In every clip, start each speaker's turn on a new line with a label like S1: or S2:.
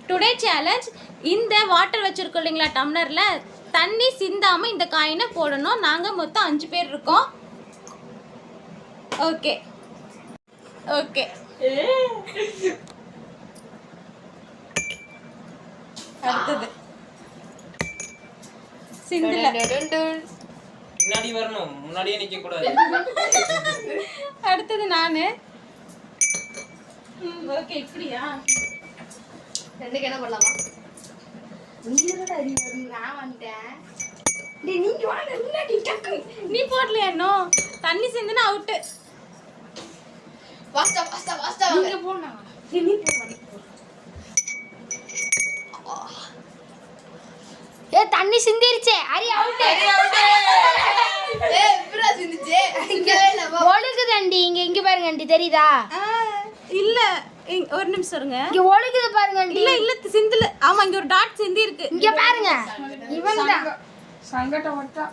S1: Today challenge இந்த water வச்சிருக்கோம் இல்லைங்களா டம்ளர்ல தண்ணி சிந்தாம இந்த காயினை போடணும். நாங்க மொத்தம் 5 பேர் இருக்கோம். ஓகே ஓகே அடுத்தது சிந்துல
S2: முன்னாடி வரணும், முன்னாடியே நிக்க கூடாது.
S1: அடுத்தது நானு. ஓகே இப்படியா
S3: ரெண்டுக்கு என்ன பண்ணலாமா? நான் வந்துட்டேன்.
S1: நீ போடலையா இன்னும்? தண்ணி சிந்துனா அவுட்டு.
S3: வாஸ்தா வாஸ்தா வாஸ்தா
S1: நீங்க போடணும். நீ போடு.
S3: ஏ தண்ணி சிந்திருச்சே. அரி அவுட். ஏய் இப்ரா சிந்திச்சே. இங்கவே இல்ல. ஒழுகுதண்டி இங்க இங்க பாருங்க ஆண்டி தெரியுதா?
S1: இல்ல ஒரு நிமிஷம் இருங்க.
S3: இங்க ஒழுகுது பாருங்க ஆண்டி.
S1: இல்ல இல்ல சிந்தல. ஆமா இங்க ஒரு டாட் சிந்தி இருக்கு.
S3: இங்க பாருங்க. இவன்தான்
S4: சங்கடப்பட்டா.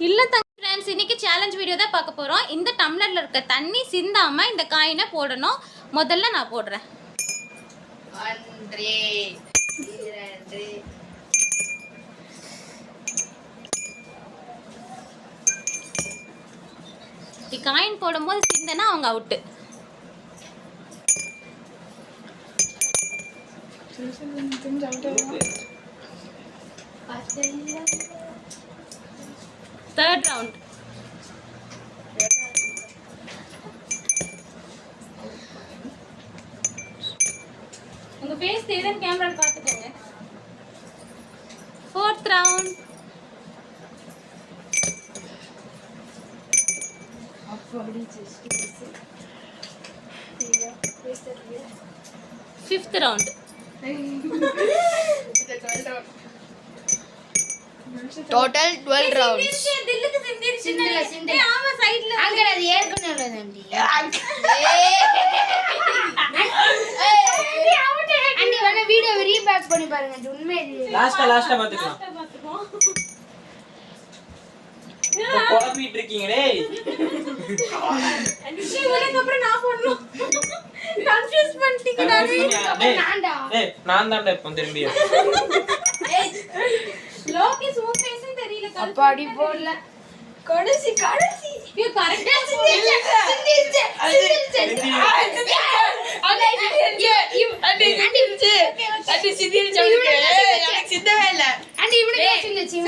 S1: இல்ல ஃப்ரெண்ட்ஸ், இன்னைக்கு சேலஞ்ச் வீடியோ தான் பார்க்க போறோம். இந்த டம்ளர்ல இருக்க தண்ணி சிந்தாம இந்த காயினை போடணும். முதல்ல நான் போடுறேன்.
S3: 1 2
S1: இந்த காயின் போடும்போது சிந்தனா அவங்க அவுட்டு. Third round. உங்க ஃபேஸ் தெரியுதுன்னு கேமரால பாத்துக்கோங்க. Fourth round. Fifth round.
S3: Total 12 rounds.
S1: தில்லுக்கு சிந்திருச்சு.
S3: சிந்தல சிந்தல.
S1: ஆமா சைடுல
S3: அங்க அது ஏற்கனவே உள்ளதாண்டி. அண்ணி வேணா வீடியோ ரீபேக் பண்ணி பாருங்க. அது உண்மை இது.
S2: லாஸ்டா பாத்துக்கலாம்.
S1: பாத்துக்கோ.
S2: இப்ப குழப்பிட்டு இருக்கீங்களே.
S1: நீ உனக்கு அப்புறம் நான் போடணும். கன்ஃபியூஸ் பண்ணிட்டீங்க நானே.
S3: நான்டா.
S2: டேய் நான் தான்டா இப்ப திரும்பி.
S1: லோகி ஸ்மூத் ஃபேஸ் தெரியல.
S3: அப்பாடி போடல. கடைசி
S1: யூ கரெக்ட்டா
S3: சிந்திருச்சு. அண்டி இவனுக்கு சிந்திருச்சு.